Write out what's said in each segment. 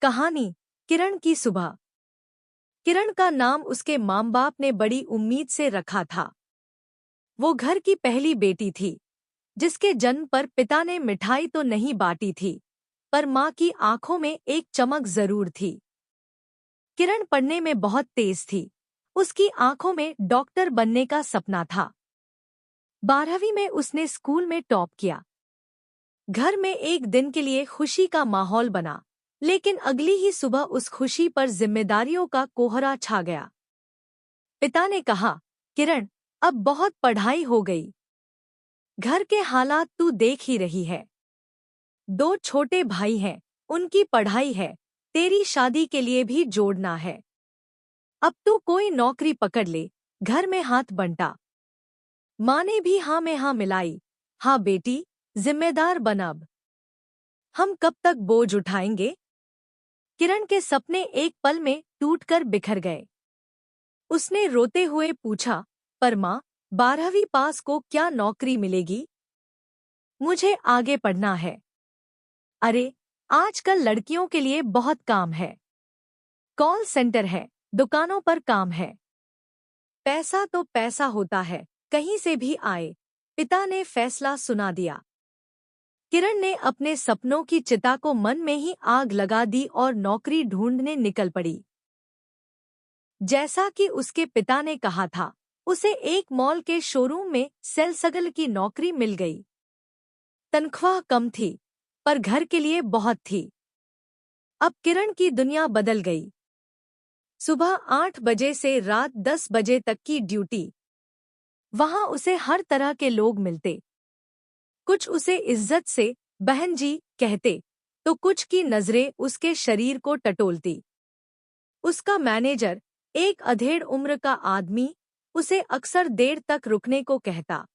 कहानी किरण की सुबह। किरण का नाम उसके माँ बाप ने बड़ी उम्मीद से रखा था। वो घर की पहली बेटी थी, जिसके जन्म पर पिता ने मिठाई तो नहीं बांटी थी, पर माँ की आंखों में एक चमक जरूर थी। किरण पढ़ने में बहुत तेज थी। उसकी आंखों में डॉक्टर बनने का सपना था। 12वीं में उसने स्कूल में टॉप किया। घर में एक दिन के लिए खुशी का माहौल बना, लेकिन अगली ही सुबह उस खुशी पर जिम्मेदारियों का कोहरा छा गया। पिता ने कहा, किरण, अब बहुत पढ़ाई हो गई। घर के हालात तू देख ही रही है। 2 छोटे भाई हैं, उनकी पढ़ाई है, तेरी शादी के लिए भी जोड़ना है। अब तू कोई नौकरी पकड़ ले, घर में हाथ बंटा। माँ ने भी हाँ में हाँ मिलाई। हाँ बेटी, जिम्मेदार बन अब। हम कब तक बोझ उठाएंगे? किरण के सपने एक पल में टूटकर बिखर गए। उसने रोते हुए पूछा, पर माँ, 12वीं पास को क्या नौकरी मिलेगी? मुझे आगे पढ़ना है। अरे, आजकल लड़कियों के लिए बहुत काम है। कॉल सेंटर है, दुकानों पर काम है। पैसा तो पैसा होता है, कहीं से भी आए। पिता ने फैसला सुना दिया। किरण ने अपने सपनों की चिता को मन में ही आग लगा दी और नौकरी ढूंढने निकल पड़ी। जैसा कि उसके पिता ने कहा था, उसे एक मॉल के शोरूम में सेल्सगर्ल की नौकरी मिल गई। तनख्वाह कम थी, पर घर के लिए बहुत थी। अब किरण की दुनिया बदल गई। सुबह 8 बजे से रात 10 बजे तक की ड्यूटी। वहां उसे हर तरह के लोग मिलते। कुछ उसे इज्जत से बहन जी कहते, तो कुछ की नजरें उसके शरीर को टटोलती। उसका मैनेजर, एक अधेड़ उम्र का आदमी, उसे अक्सर देर तक रुकने को कहता।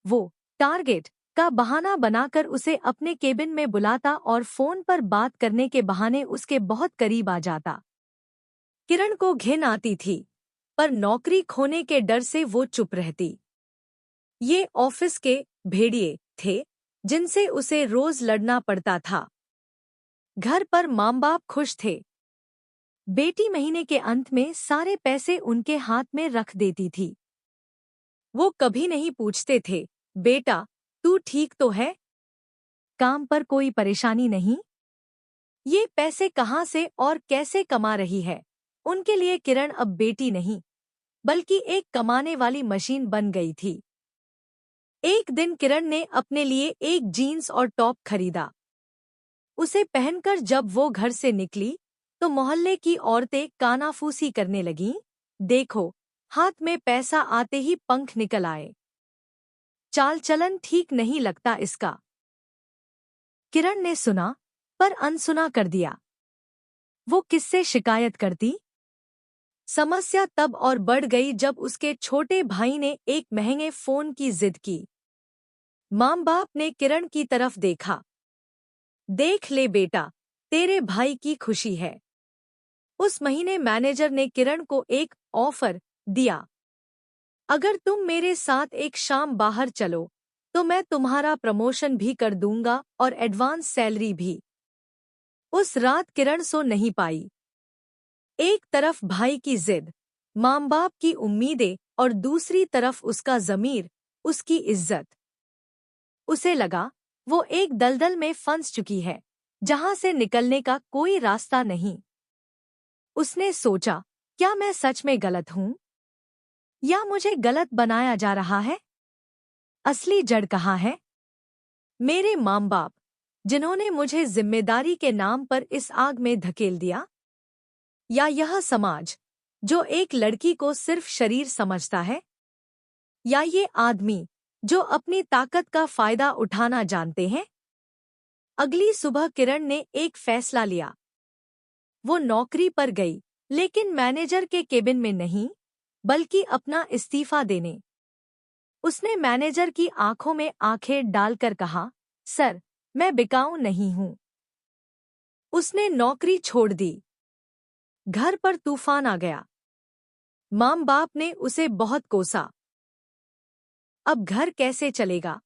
वो टारगेट का बहाना बनाकर उसे अपने केबिन में बुलाता और फोन पर बात करने के बहाने उसके बहुत करीब आ जाता। किरण को घिन आती थी, पर नौकरी खोने के डर से वो चुप रहती। ये ऑफिस के भेड़िए थे, जिनसे उसे रोज लड़ना पड़ता था। घर पर माँ बाप खुश थे। बेटी महीने के अंत में सारे पैसे उनके हाथ में रख देती थी। वो कभी नहीं पूछते थे, बेटा, तू ठीक तो है? काम पर कोई परेशानी नहीं? ये पैसे कहाँ से और कैसे कमा रही है? उनके लिए किरण अब बेटी नहीं, बल्कि एक कमाने वाली मशीन बन गई थी। एक दिन किरण ने अपने लिए एक जीन्स और टॉप खरीदा। उसे पहनकर जब वो घर से निकली, तो मोहल्ले की औरतें कानाफूसी करने लगीं। देखो, हाथ में पैसा आते ही पंख निकल आए। चाल चलन ठीक नहीं लगता इसका। किरण ने सुना, पर अनसुना कर दिया। वो किससे शिकायत करती? समस्या तब और बढ़ गई जब उसके छोटे भाई ने एक महंगे फोन की जिद की। माँ बाप ने किरण की तरफ देखा। देख ले बेटा, तेरे भाई की खुशी है। उस महीने मैनेजर ने किरण को एक ऑफर दिया। अगर तुम मेरे साथ एक शाम बाहर चलो, तो मैं तुम्हारा प्रमोशन भी कर दूंगा और एडवांस सैलरी भी। उस रात किरण सो नहीं पाई। एक तरफ भाई की जिद, माँ बाप की उम्मीदें और दूसरी तरफ उसका ज़मीर, उसकी इज्जत। उसे लगा, वो एक दलदल में फंस चुकी है, जहां से निकलने का कोई रास्ता नहीं। उसने सोचा, क्या मैं सच में गलत हूँ? या मुझे गलत बनाया जा रहा है? असली जड़ कहाँ है? मेरे माँ बाप, जिन्होंने मुझे जिम्मेदारी के नाम पर इस आग में धकेल दिया? या यह समाज, जो एक लड़की को सिर्फ शरीर समझता है? या ये आदमी, जो अपनी ताकत का फायदा उठाना जानते हैं? अगली सुबह किरण ने एक फैसला लिया। वो नौकरी पर गई, लेकिन मैनेजर के केबिन में नहीं, बल्कि अपना इस्तीफा देने। उसने मैनेजर की आंखों में आंखें डालकर कहा, सर, मैं बिकाऊ नहीं हूं। उसने नौकरी छोड़ दी। घर पर तूफान आ गया। माँ बाप ने उसे बहुत कोसा। अब घर कैसे चलेगा?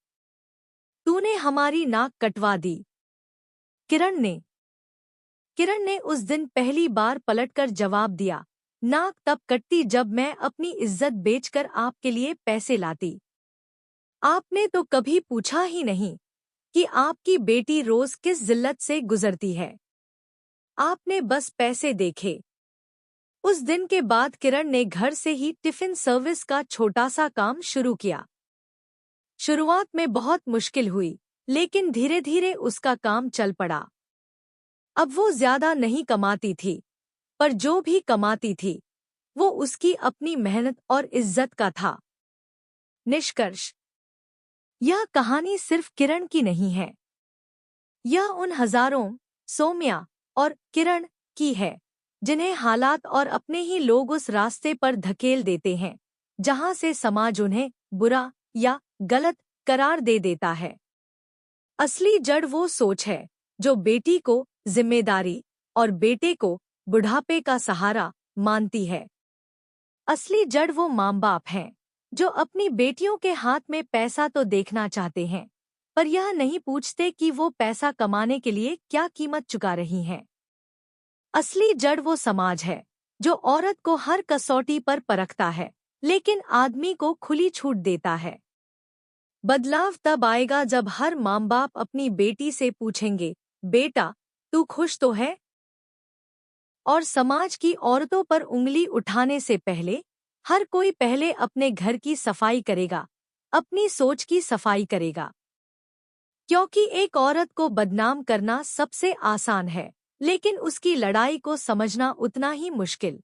तूने हमारी नाक कटवा दी। किरण ने किरण ने उस दिन पहली बार पलटकर जवाब दिया, नाक तब कटती जब मैं अपनी इज्जत बेचकर आपके लिए पैसे लाती। आपने तो कभी पूछा ही नहीं कि आपकी बेटी रोज किस जिल्लत से गुजरती है। आपने बस पैसे देखे। उस दिन के बाद किरण ने घर से ही टिफिन सर्विस का छोटा सा काम शुरू किया। शुरुआत में बहुत मुश्किल हुई, लेकिन धीरे धीरे उसका काम चल पड़ा। अब वो ज्यादा नहीं कमाती थी, पर जो भी कमाती थी वो उसकी अपनी मेहनत और इज्जत का था। निष्कर्ष, यह कहानी सिर्फ किरण की नहीं है। यह उन हजारों सौम्या और किरण की है जिन्हें हालात और अपने ही लोग उस रास्ते पर धकेल देते हैं जहां से समाज उन्हें बुरा या गलत करार दे देता है। असली जड़ वो सोच है जो बेटी को जिम्मेदारी और बेटे को बुढ़ापे का सहारा मानती है। असली जड़ वो माँ बाप हैं जो अपनी बेटियों के हाथ में पैसा तो देखना चाहते हैं, पर यह नहीं पूछते कि वो पैसा कमाने के लिए क्या कीमत चुका रही हैं। असली जड़ वो समाज है जो औरत को हर कसौटी पर परखता है, लेकिन आदमी को खुली छूट देता है। बदलाव तब आएगा जब हर माँ बाप अपनी बेटी से पूछेंगे, बेटा तू खुश तो है? और समाज की औरतों पर उंगली उठाने से पहले हर कोई पहले अपने घर की सफाई करेगा, अपनी सोच की सफाई करेगा। क्योंकि एक औरत को बदनाम करना सबसे आसान है, लेकिन उसकी लड़ाई को समझना उतना ही मुश्किल।